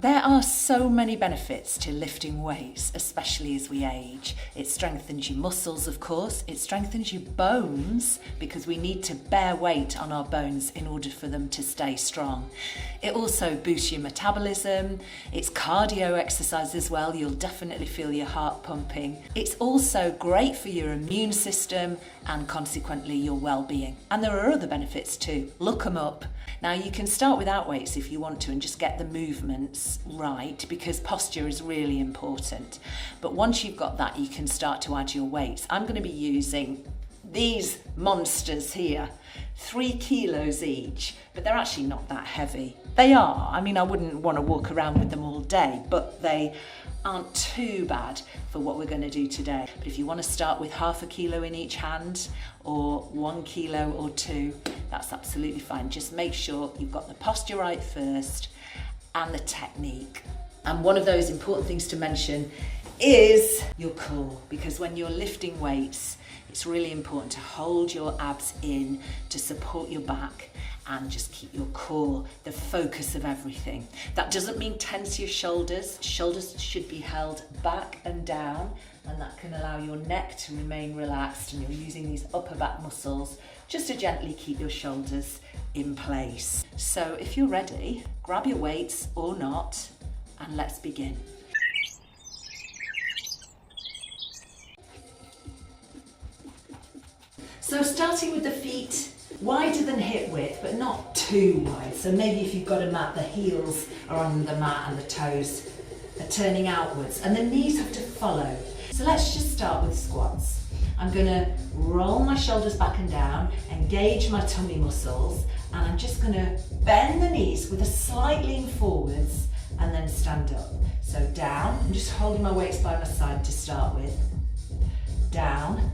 There are so many benefits to lifting weights, especially as we age. It strengthens your muscles, of course. It strengthens your bones because we need to bear weight on our bones in order for them to stay strong. It also boosts your metabolism. It's cardio exercise as well. You'll definitely feel your heart pumping. It's also great for your immune system and consequently your well-being. And there are other benefits too. Look them up. Now you can start without weights if you want to and just get the movements right because posture is really important. But once you've got that, you can start to add your weights. I'm going to be using these monsters here, 3 kilos each, but they're actually not that heavy. They are. I mean, I wouldn't want to walk around with them all day, but they aren't too bad for what we're going to do today. But if you want to start with 0.5 kilo in each hand or 1 kilo or 2, that's absolutely fine. Just make sure you've got the posture right first and the technique. And one of those important things to mention is your core, because when you're lifting weights, it's really important to hold your abs in to support your back and just keep your core the focus of everything. That doesn't mean tense your shoulders. Shoulders should be held back and down, and that can allow your neck to remain relaxed, and you're using these upper back muscles just to gently keep your shoulders in place. So if you're ready, grab your weights or not, and let's begin. So starting with the feet wider than hip width, but not too wide. So maybe if you've got a mat, the heels are on the mat and the toes are turning outwards and the knees have to follow. So let's just start with squats. I'm going to roll my shoulders back and down, engage my tummy muscles, and I'm just going to bend the knees with a slight lean forwards and then stand up. So down, I'm just holding my weights by my side to start with. Down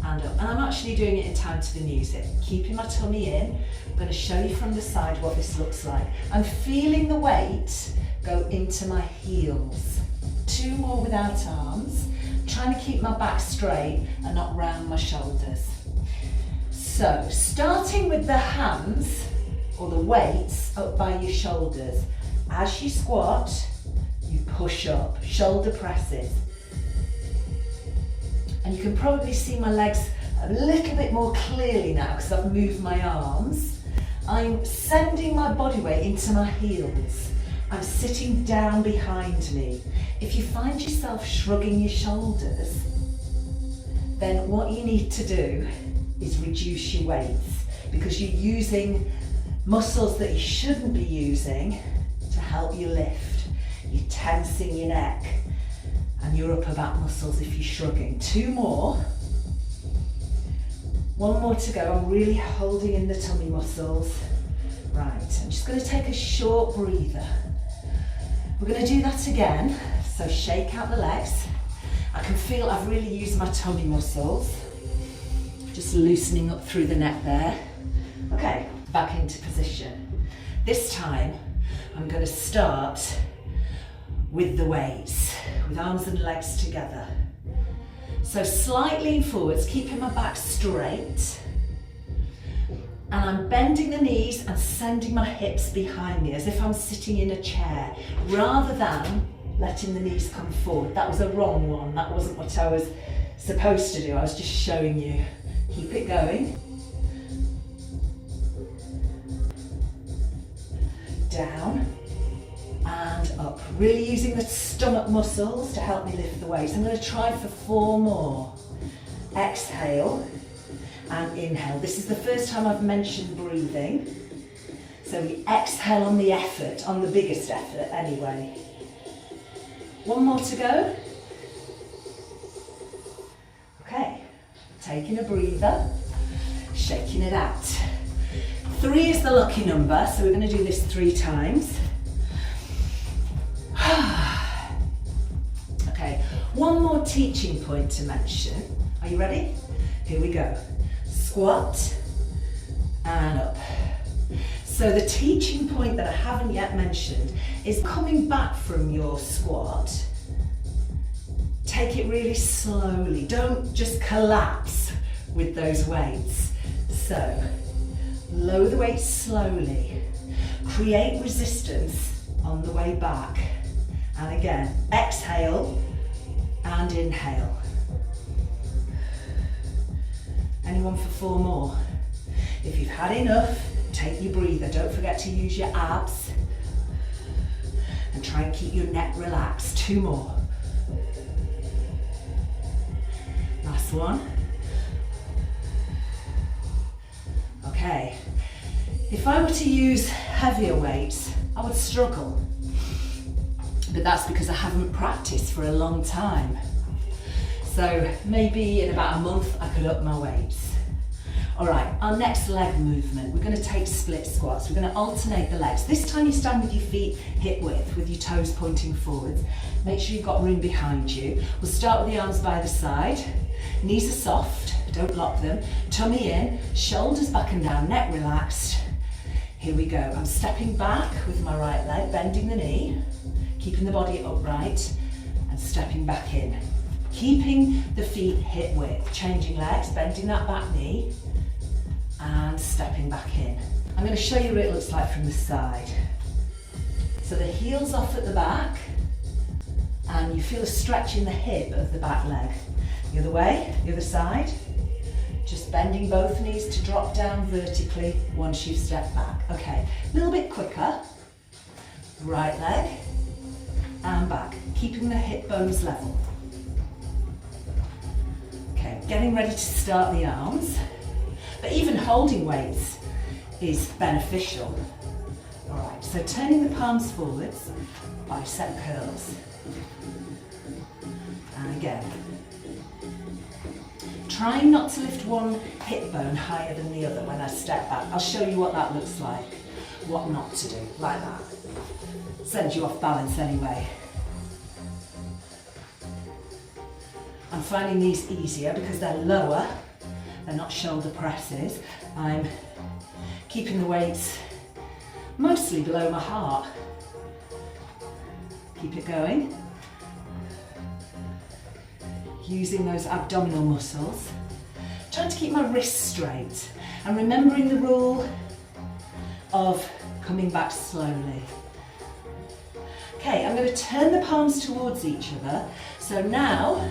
and up. And I'm actually doing it in time to the music, keeping my tummy in. I'm going to show you from the side what this looks like. I'm feeling the weight go into my heels. 2 more without arms. I'm trying to keep my back straight and not round my shoulders. So starting with the hands or the weights up by your shoulders. As you squat, you push up, shoulder presses. And you can probably see my legs a little bit more clearly now because I've moved my arms. I'm sending my body weight into my heels. I'm sitting down behind me. If you find yourself shrugging your shoulders, then what you need to do is reduce your weights because you're using muscles that you shouldn't be using to help you lift. You're tensing your neck and your upper back muscles if you're shrugging. 2 more. 1 more to go. I'm really holding in the tummy muscles. Right, I'm just going to take a short breather. We're going to do that again. So shake out the legs. I can feel I've really used my tummy muscles. Just loosening up through the neck there. Okay, back into position. This time, I'm going to start with the weights, with arms and legs together. So slight lean forwards, keeping my back straight. And I'm bending the knees and sending my hips behind me as if I'm sitting in a chair, rather than letting the knees come forward. That was a wrong one. That wasn't what I was supposed to do. I was just showing you. Keep it going. Down. And up, really using the stomach muscles to help me lift the weights. I'm going to try for 4 more. Exhale and inhale. This is the first time I've mentioned breathing. So we exhale on the effort, on the biggest effort anyway. 1 more to go. Okay, taking a breather, shaking it out. 3 is the lucky number, so we're going to do this 3 times. Okay, 1 more teaching point to mention. Are you ready? Here we go. Squat and up. So the teaching point that I haven't yet mentioned is coming back from your squat. Take it really slowly. Don't just collapse with those weights. So lower the weights slowly. Create resistance on the way back. And again, exhale and inhale. Anyone for 4 more? If you've had enough, take your breather. Don't forget to use your abs. And try and keep your neck relaxed. 2 more. Last one. Okay. If I were to use heavier weights, I would struggle. But that's because I haven't practiced for a long time. So maybe in about a month I could up my weights. All right, our next leg movement, we're going to take split squats. We're going to alternate the legs. This time you stand with your feet hip width, with your toes pointing forwards. Make sure you've got room behind you. We'll start with the arms by the side. Knees are soft, don't lock them. Tummy in, shoulders back and down, neck relaxed. Here we go. I'm stepping back with my right leg, bending the knee, keeping the body upright, and stepping back in. Keeping the feet hip width, changing legs, bending that back knee, and stepping back in. I'm going to show you what it looks like from the side. So the heel's off at the back, and you feel a stretch in the hip of the back leg. The other way, the other side. Just bending both knees to drop down vertically once you've stepped back. Okay, a little bit quicker. Right leg, and back, keeping the hip bones level. Okay, getting ready to start the arms. But even holding weights is beneficial. All right, so turning the palms forwards, bicep curls. And again. Trying not to lift one hip bone higher than the other when I step back. I'll show you what that looks like, what not to do, like that. Sends you off balance anyway. I'm finding these easier because they're lower. They're not shoulder presses. I'm keeping the weights mostly below my heart. Keep it going. Using those abdominal muscles. Trying to keep my wrists straight and remembering the rule of coming back slowly. Okay, I'm going to turn the palms towards each other. So now,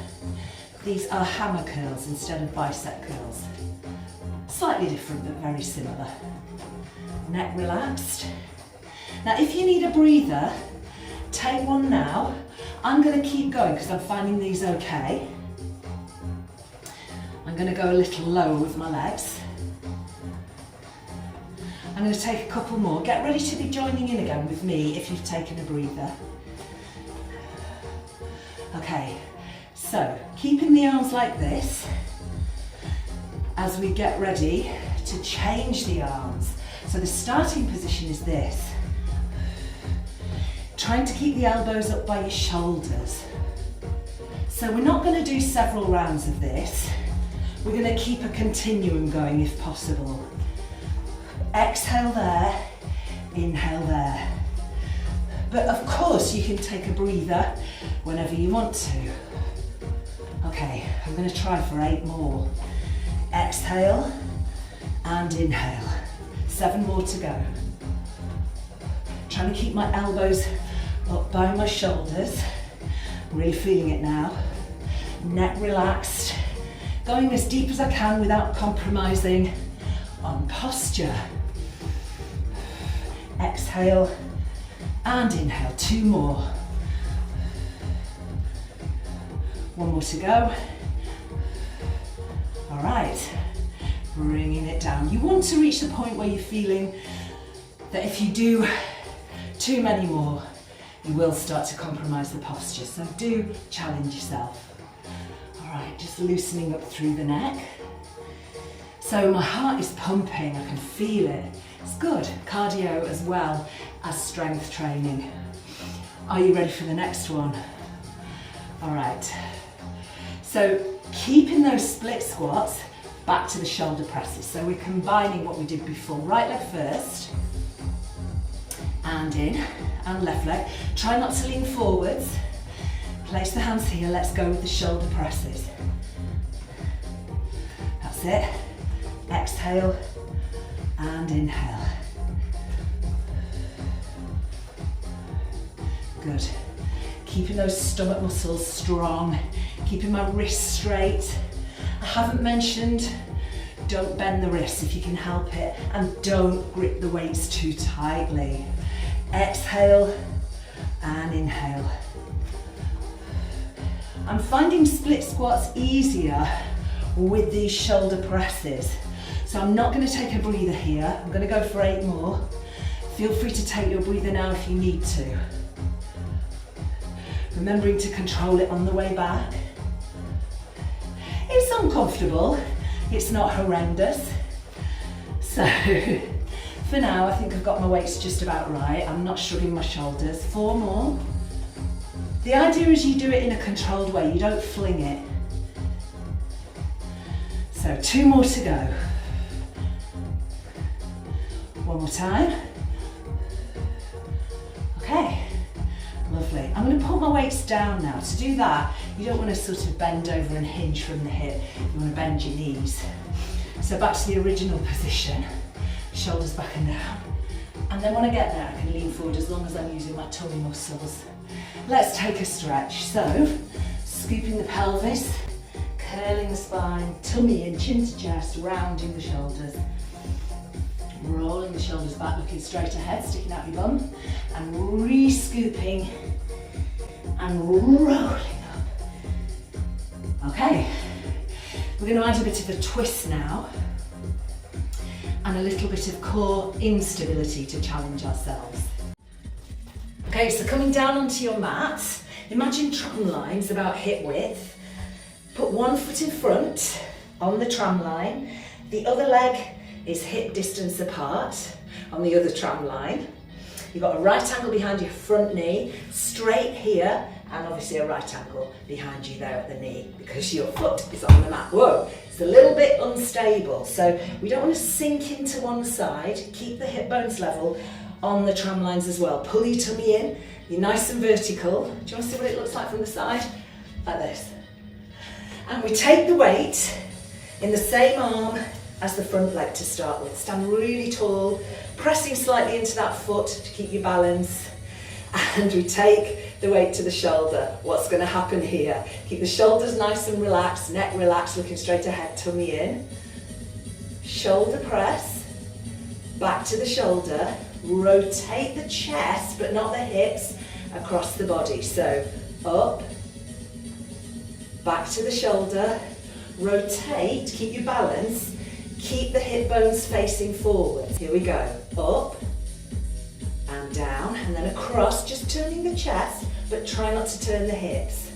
these are hammer curls instead of bicep curls. Slightly different, but very similar. Neck relaxed. Now, if you need a breather, take one now. I'm going to keep going because I'm finding these okay. I'm going to go a little lower with my legs. I'm going to take a couple more. Get ready to be joining in again with me if you've taken a breather. Okay, so keeping the arms like this as we get ready to change the arms. So the starting position is this. Trying to keep the elbows up by your shoulders. So we're not going to do several rounds of this. We're going to keep a continuum going if possible. Exhale there, inhale there. But of course you can take a breather whenever you want to. Okay, I'm going to try for 8 more. Exhale and inhale. 7 more to go. Trying to keep my elbows up by my shoulders. Really feeling it now. Neck relaxed. Going as deep as I can without compromising on posture. Exhale and inhale. 2 more. 1 more to go. All right, bringing it down. You want to reach the point where you're feeling that if you do too many more, you will start to compromise the posture. So do challenge yourself. All right, just loosening up through the neck. So my heart is pumping, I can feel it. It's good, cardio as well as strength training. Are you ready for the next one? All right, so keeping those split squats back to the shoulder presses. So we're combining what we did before. Right leg first, and in, and left leg. Try not to lean forwards. Place the hands here, let's go with the shoulder presses. That's it. Exhale and inhale. Good. Keeping those stomach muscles strong, keeping my wrists straight. I haven't mentioned, don't bend the wrists if you can help it, and don't grip the weights too tightly. Exhale and inhale. I'm finding split squats easier with these shoulder presses. So I'm not going to take a breather here. I'm going to go for 8 more. Feel free to take your breather now if you need to. Remembering to control it on the way back. It's uncomfortable. It's not horrendous. So for now, I think I've got my weights just about right. I'm not shrugging my shoulders. 4 more. The idea is you do it in a controlled way. You don't fling it. So 2 more to go. 1 more time. Okay, lovely. I'm going to pull my weights down now. To do that, you don't want to sort of bend over and hinge from the hip. You want to bend your knees. So back to the original position. Shoulders back and down. And then when I get there, I can lean forward as long as I'm using my tummy muscles. Let's take a stretch. So, scooping the pelvis, curling the spine, tummy in, chin to chest, rounding the shoulders. Rolling the shoulders back, looking straight ahead, sticking out your bum, and re-scooping and rolling up. Okay, we're going to add a bit of a twist now and a little bit of core instability to challenge ourselves. Okay, so coming down onto your mat, imagine tram lines about hip width. Put one foot in front on the tram line, the other leg is hip distance apart on the other tram line. You've got a right angle behind your front knee, straight here, and obviously a right angle behind you there at the knee because your foot is on the mat. Whoa, it's a little bit unstable, so we don't want to sink into one side. Keep the hip bones level on the tram lines as well. Pull your tummy in, you're nice and vertical. Do you want to see what it looks like from the side? Like this. And we take the weight in the same arm as the front leg to start with. Stand really tall, pressing slightly into that foot to keep your balance. And we take the weight to the shoulder. What's going to happen here? Keep the shoulders nice and relaxed, neck relaxed, looking straight ahead, tummy in. Shoulder press, back to the shoulder. Rotate the chest, but not the hips, across the body. So up, back to the shoulder, rotate, keep your balance, keep the hip bones facing forward. Here we go, up and down, and then across, just turning the chest, but try not to turn the hips.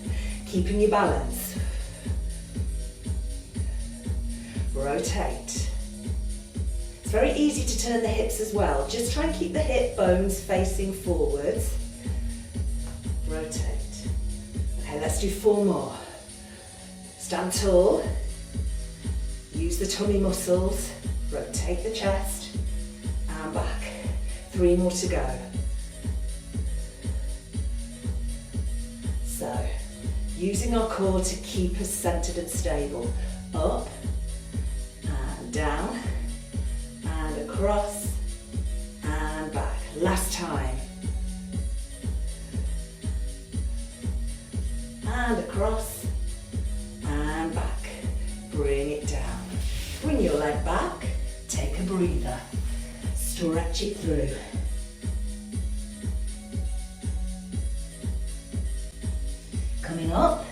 Keeping your balance. Rotate. It's very easy to turn the hips as well. Just try and keep the hip bones facing forwards. Rotate. Okay, let's do 4 more. Stand tall. Use the tummy muscles. Rotate the chest and back. 3 more to go. So, using our core to keep us centered and stable. Up and down. And across and back. Last time. And across and back. Bring it down. Bring your leg back. Take a breather. Stretch it through. Coming up.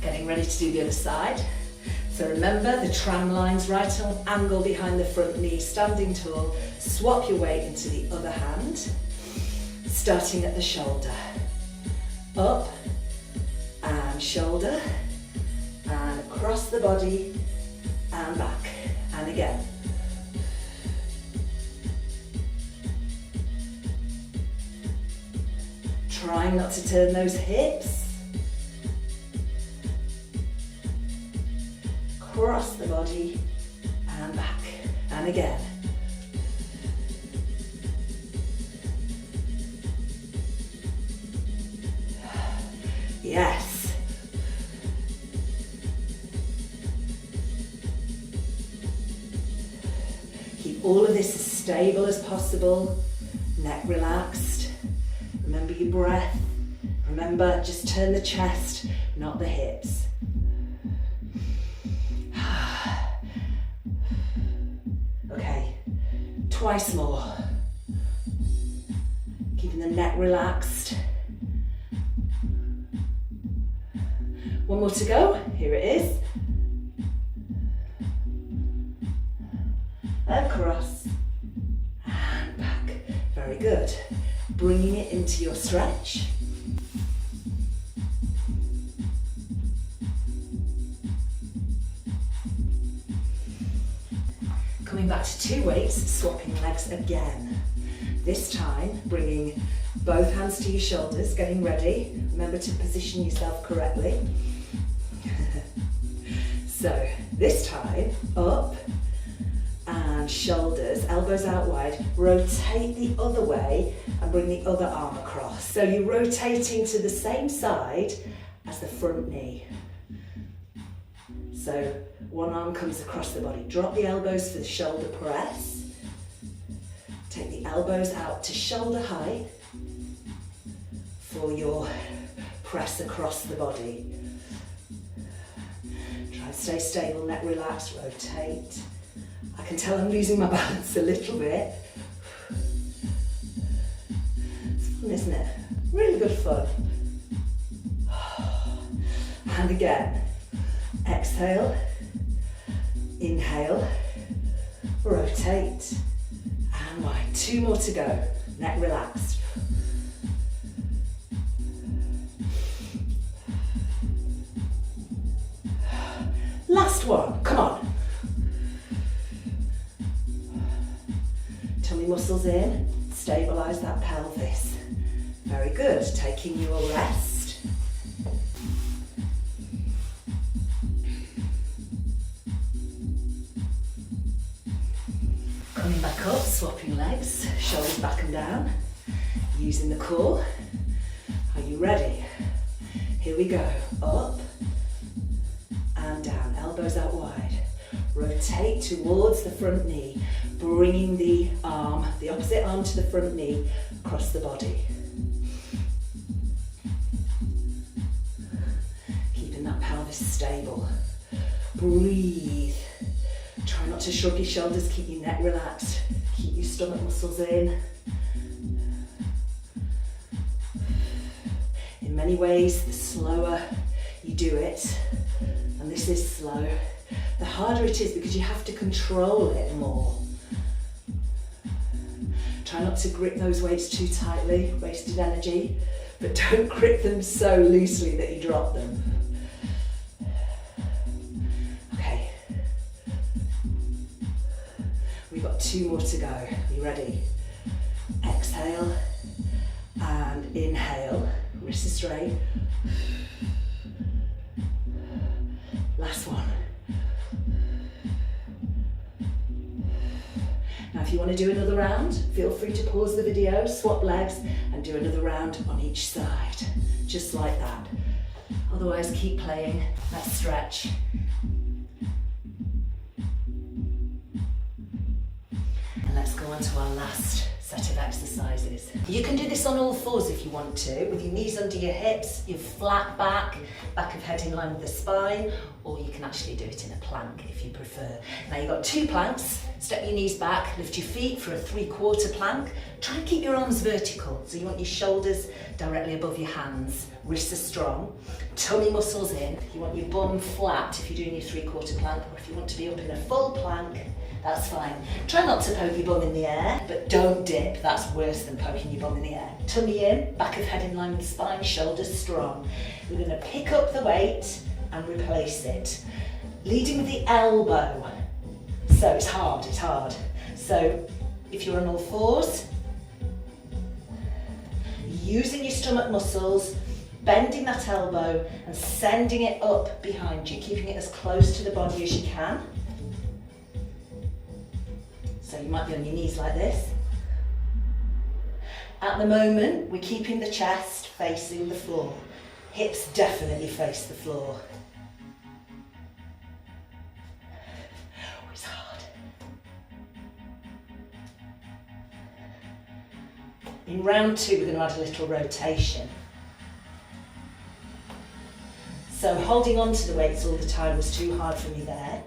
Getting ready to do the other side. So remember the tram lines, right angle behind the front knee, standing tall. Swap your weight into the other hand, starting at the shoulder. Up and shoulder, and across the body, and back, and again. Trying not to turn those hips. Across the body and back, and again. Yes. Keep all of this as stable as possible, neck relaxed. Remember your breath. Remember, just turn the chest, not the hips. Okay, twice more. Keeping the neck relaxed. One more to go, here it is. Across and back. Very good. Bringing it into your stretch. Coming back to 2 weights, swapping legs again. This time, bringing both hands to your shoulders, getting ready. Remember to position yourself correctly. So, this time, up and shoulders, elbows out wide. Rotate the other way and bring the other arm across. So you're rotating to the same side as the front knee. So one arm comes across the body. Drop the elbows for the shoulder press. Take the elbows out to shoulder height for your press across the body. Try and stay stable, neck relaxed, rotate. I can tell I'm losing my balance a little bit. It's fun, isn't it? Really good fun. And again, exhale, inhale, rotate, and wide. 2 more to go, neck relaxed. Last one, come on. Tummy muscles in, stabilise that pelvis. Very good, taking you a rest. Coming back up, swapping legs, shoulders back and down, using the core. Are you ready? Here we go, up and down, elbows out wide. Rotate towards the front knee, bringing the arm, the opposite arm to the front knee, across the body. Keeping that pelvis stable. Breathe. Try not to shrug your shoulders, keep your neck relaxed, keep your stomach muscles in. In many ways, the slower you do it, and this is slow, the harder it is because you have to control it more. Try not to grip those weights too tightly, wasted energy, but don't grip them so loosely that you drop them. Okay. We've got 2 more to go. Are you ready? Exhale and inhale, wrists are straight. Last one. Now if you want to do another round, feel free to pause the video, swap legs and do another round on each side, just like that. Otherwise keep playing, let's stretch. And let's go on to our last set of exercises. You can do this on all fours if you want to, with your knees under your hips, your flat back of head in line with the spine, or you can actually do it in a plank if you prefer. Now you've got 2 planks, step your knees back, lift your feet for a 3/4 plank. Try and keep your arms vertical, so you want your shoulders directly above your hands, wrists are strong, tummy muscles in. You want your bum flat if you're doing your 3/4 plank, or if you want to be up in a full plank, that's fine. Try not to poke your bum in the air, but don't dip, that's worse than poking your bum in the air. Tummy in, back of head in line with the spine, shoulders strong. We're going to pick up the weight and replace it. Leading with the elbow. So it's hard. So if you're on all fours, using your stomach muscles, bending that elbow and sending it up behind you, keeping it as close to the body as you can. So you might be on your knees like this. At the moment, we're keeping the chest facing the floor. Hips definitely face the floor. Oh, it's hard. In round 2, we're going to add a little rotation. So holding on to the weights all the time was too hard for me there.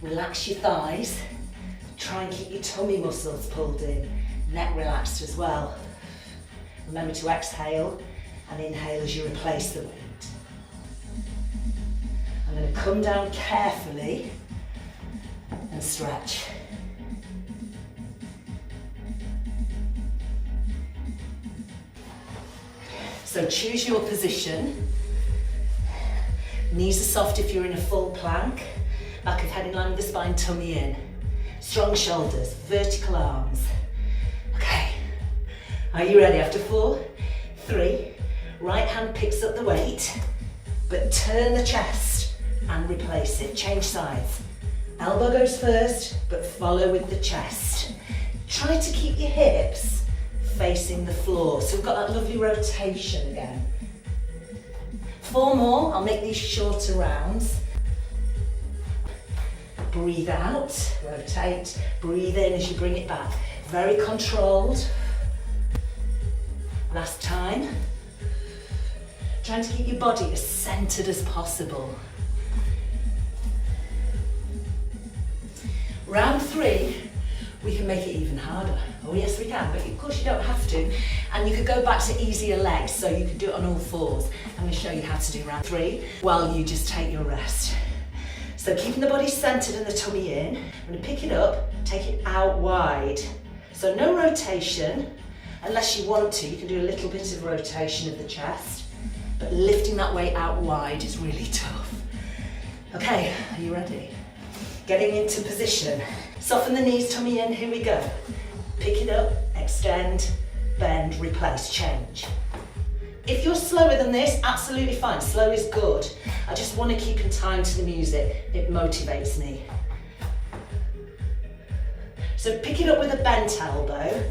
Relax your thighs. Try and keep your tummy muscles pulled in. Neck relaxed as well. Remember to exhale and inhale as you replace the weight. I'm going to come down carefully and stretch. So choose your position. Knees are soft if you're in a full plank. Back of head in line with the spine, tummy in. Strong shoulders, vertical arms. Okay, are you ready? After 4, 3, right hand picks up the weight, but turn the chest and replace it. Change sides. Elbow goes first, but follow with the chest. Try to keep your hips facing the floor. So we've got that lovely rotation again. 4 more, I'll make these shorter rounds. Breathe out, rotate, breathe in as you bring it back. Very controlled. Last time. Trying to keep your body as centered as possible. Round 3, we can make it even harder. Oh yes we can, but of course you don't have to. And you could go back to easier legs, so you could do it on all 4s. I'm going to show you how to do round 3 while you just take your rest. So keeping the body centered and the tummy in, I'm going to pick it up, take it out wide. So no rotation, unless you want to. You can do a little bit of rotation of the chest, but lifting that weight out wide is really tough. Okay, are you ready? Getting into position. Soften the knees, tummy in, here we go. Pick it up, extend, bend, replace, change. If you're slower than this, absolutely fine. Slow is good. I just want to keep in time to the music. It motivates me. So pick it up with a bent elbow,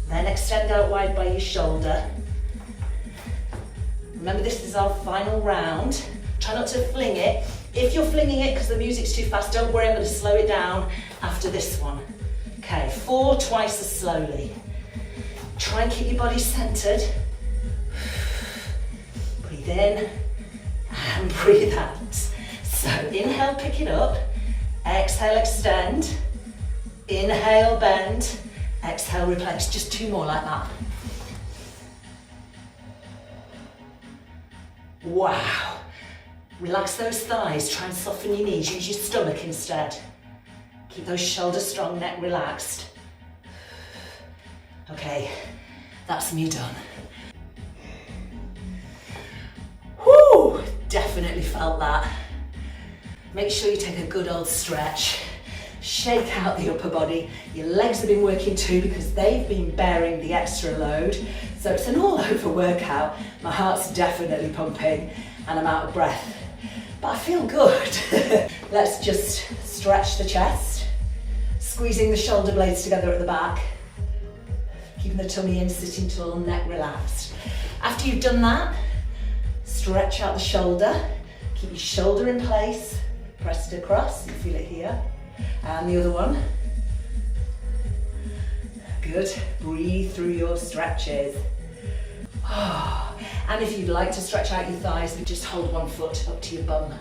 then extend out wide by your shoulder. Remember, this is our final round. Try not to fling it. If you're flinging it because the music's too fast, don't worry, I'm going to slow it down after this one. Okay, 4 twice as slowly. Try and keep your body centered. Breathe in and breathe out. So inhale, pick it up. Exhale, extend. Inhale, bend. Exhale, replace. Just 2 more like that. Wow. Relax those thighs. Try and soften your knees. Use your stomach instead. Keep those shoulders strong, neck relaxed. Okay, that's me done. Whoo! Definitely felt that. Make sure you take a good old stretch. Shake out the upper body. Your legs have been working too because they've been bearing the extra load. So it's an all-over workout. My heart's definitely pumping and I'm out of breath. But I feel good. Let's just stretch the chest. Squeezing the shoulder blades together at the back. Keeping the tummy in, sitting tall, neck relaxed. After you've done that, stretch out the shoulder. Keep your shoulder in place. Press it across, you feel it here. And the other one. Good. Breathe through your stretches. And if you'd like to stretch out your thighs, just hold one foot up to your bum.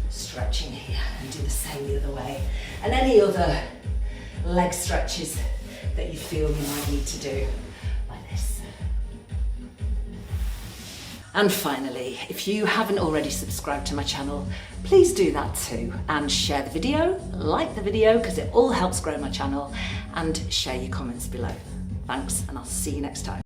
Stretching here, and do the same the other way. And any other leg stretches that you feel you might need to do, like this. And finally, if you haven't already subscribed to my channel, please do that too, and share the video, like the video, because it all helps grow my channel, and share your comments below. Thanks, and I'll see you next time.